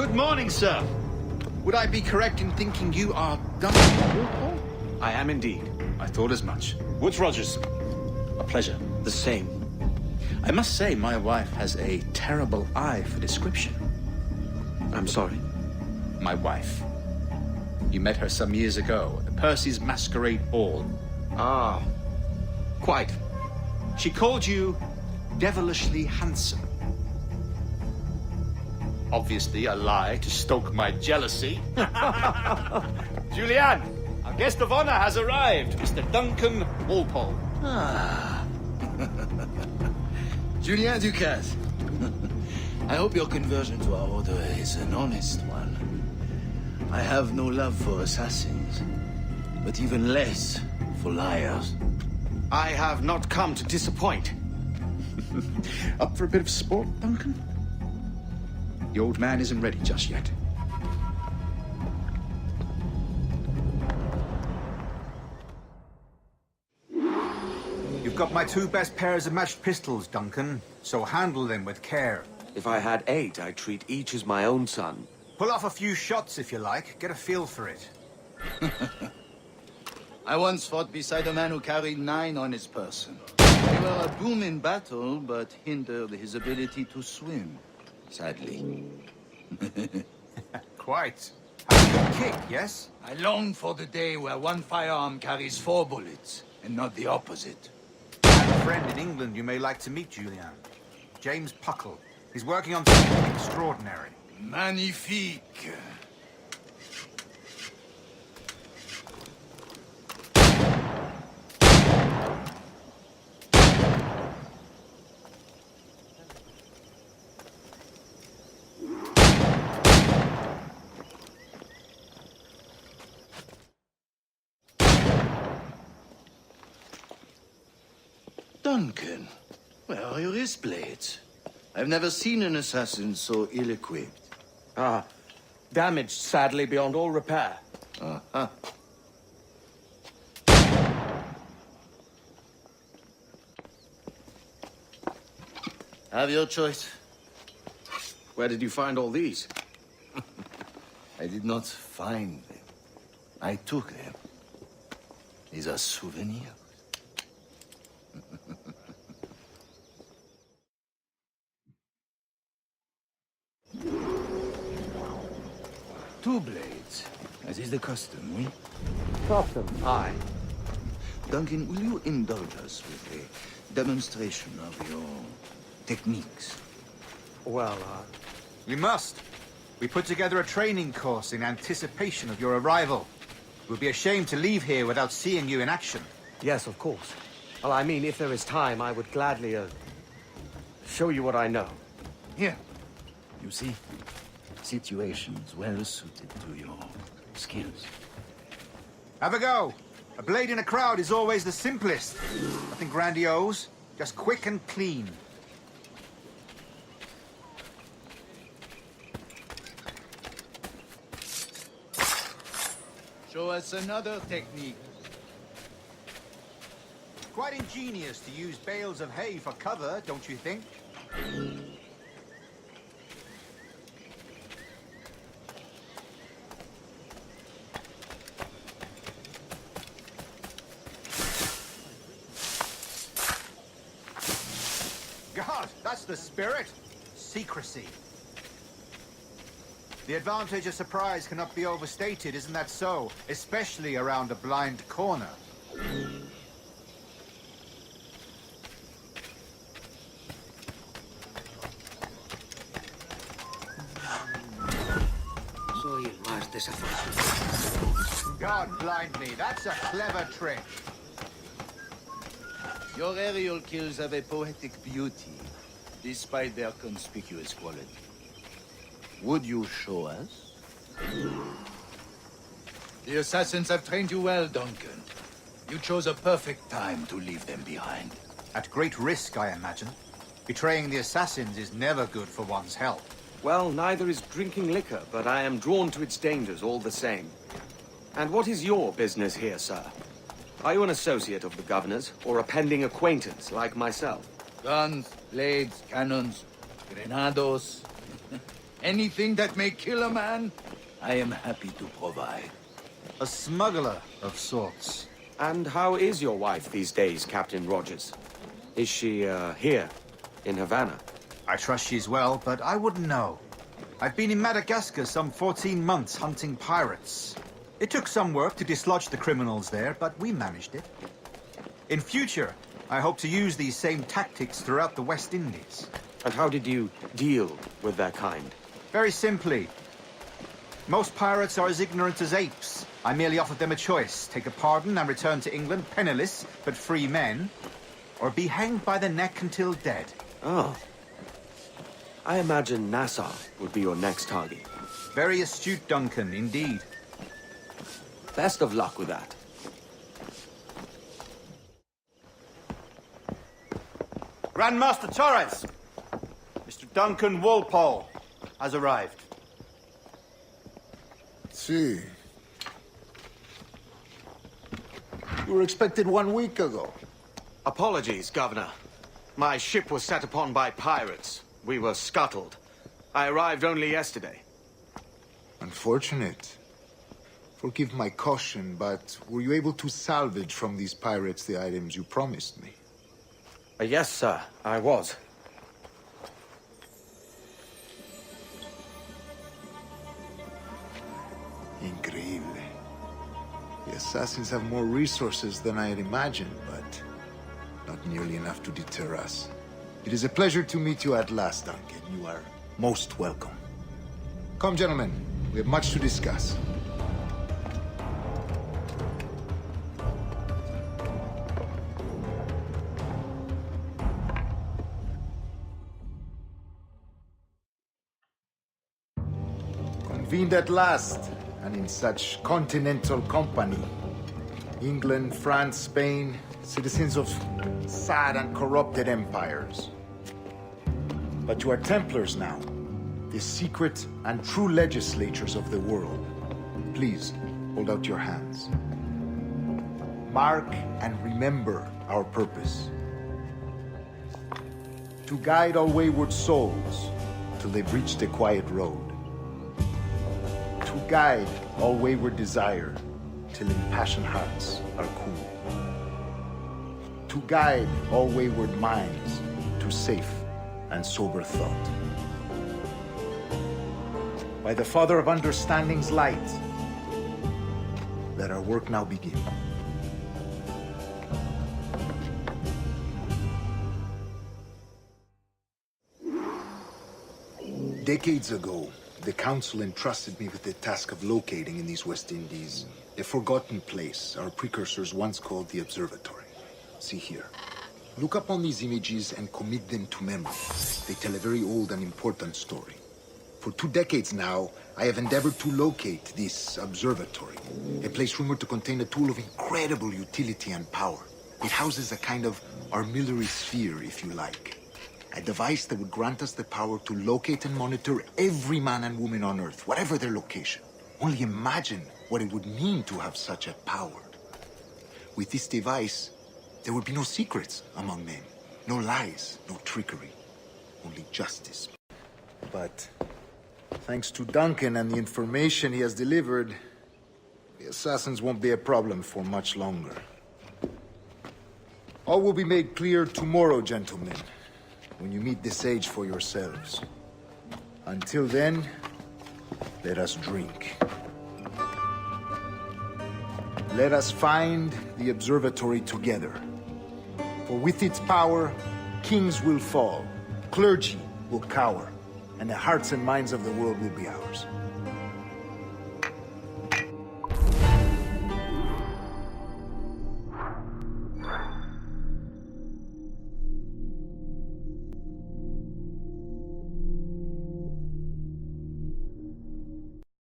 Good morning, sir. Would I be correct in thinking you are Duncan? I am indeed. I thought as much. Woods Rogers. A pleasure. The same. I must say, my wife has a terrible eye for description. I'm sorry. My wife. You met her some years ago at the Percy's Masquerade Ball. Ah, quite. She called you devilishly handsome. Obviously a lie to stoke my jealousy. Julianne, our guest of honor has arrived, Mr. Duncan Walpole. Ah. Julien Ducasse. I hope your conversion to our order is an honest one. I have no love for assassins, but even less for liars. I have not come to disappoint. Up for a bit of sport, Duncan? The old man isn't ready just yet. You've got my 2 best pairs of matched pistols, Duncan, so handle them with care. If I had 8, I'd treat each as my own son. Pull off a few shots if you like, get a feel for it. I once fought beside a man who carried 9 on his person. They were a boom in battle, but hindered his ability to swim, sadly. Quite. Have a good kick, yes? I long for the day where one firearm carries 4 bullets, and not the opposite. I have a friend in England you may like to meet, Julian. James Puckle. He's working on something extraordinary. Magnifique. Duncan, where are your wrist blades? I've never seen an assassin so ill-equipped. Ah, damaged sadly beyond all repair. Uh-huh. Have your choice. Where did you find all these? I did not find them. I took them. These are souvenirs. 2 blades, as is the custom, oui? Custom. Aye. Duncan, will you indulge us with a demonstration of your techniques? Well, We must. We put together a training course in anticipation of your arrival. It would be a shame to leave here without seeing you in action. yes, of course. Well, I mean, if there is time, I would gladly, show you what I know. Here. You see? Situations well suited to your skills. Have a go. A blade in a crowd is always the simplest. Nothing grandiose, just quick and clean. Show us another technique. Quite ingenious to use bales of hay for cover, don't you think? God, that's the spirit. Secrecy. The advantage of surprise cannot be overstated, isn't that so? Especially around a blind corner. Soy el más desafortunado. God blind me, that's a clever trick. Your aerial kills have a poetic beauty, despite their conspicuous quality. Would you show us? The assassins have trained you well, Duncan. You chose a perfect time to leave them behind. At great risk, I imagine. Betraying the assassins is never good for one's health. Well, neither is drinking liquor, but I am drawn to its dangers all the same. And what is your business here, sir? Are you an associate of the governor's, or a pending acquaintance like myself? Guns, blades, cannons, grenados. Anything that may kill a man, I am happy to provide. A smuggler of sorts. And how is your wife these days, Captain Rogers? Is she, here, in Havana? I trust she's well, but I wouldn't know. I've been in Madagascar some 14 months hunting pirates. It took some work to dislodge the criminals there, but we managed it. In future, I hope to use these same tactics throughout the West Indies. And how did you deal with their kind? Very simply. Most pirates are as ignorant as apes. I merely offered them a choice. Take a pardon and return to England penniless, but free men. Or be hanged by the neck until dead. Oh. I imagine Nassau would be your next target. Very astute, Duncan, indeed. Best of luck with that. Grandmaster Torres! Mr. Duncan Walpole has arrived. See. You were expected 1 week ago. Apologies, Governor. My ship was set upon by pirates. We were scuttled. I arrived only yesterday. Unfortunate. Forgive my caution, but were you able to salvage from these pirates the items you promised me? Yes, sir, I was. Increíble. The assassins have more resources than I had imagined, but not nearly enough to deter us. It is a pleasure to meet you at last, Duncan. You are most welcome. Come, gentlemen. We have much to discuss. Convened at last, and in such continental company. England, France, Spain, citizens of sad and corrupted empires. But you are Templars now, the secret and true legislators of the world. Please, hold out your hands. Mark and remember our purpose. To guide all wayward souls till they've reached the quiet road. To guide all wayward desire till impassioned hearts are cool. To guide all wayward minds to safe and sober thought. By the Father of Understanding's light, let our work now begin. Decades ago, the Council entrusted me with the task of locating in these West Indies a forgotten place our precursors once called the Observatory. See here. Look upon these images and commit them to memory. They tell a very old and important story. For 2 decades now, I have endeavored to locate this observatory, a place rumored to contain a tool of incredible utility and power. It houses a kind of armillary sphere, if you like. A device that would grant us the power to locate and monitor every man and woman on Earth, whatever their location. Only imagine what it would mean to have such a power. With this device, there would be no secrets among men, no lies, no trickery, only justice. But thanks to Duncan and the information he has delivered, the assassins won't be a problem for much longer. All will be made clear tomorrow, gentlemen, when you meet the sage for yourselves. Until then, let us drink. Let us find the observatory together. For with its power, kings will fall, clergy will cower, and the hearts and minds of the world will be ours.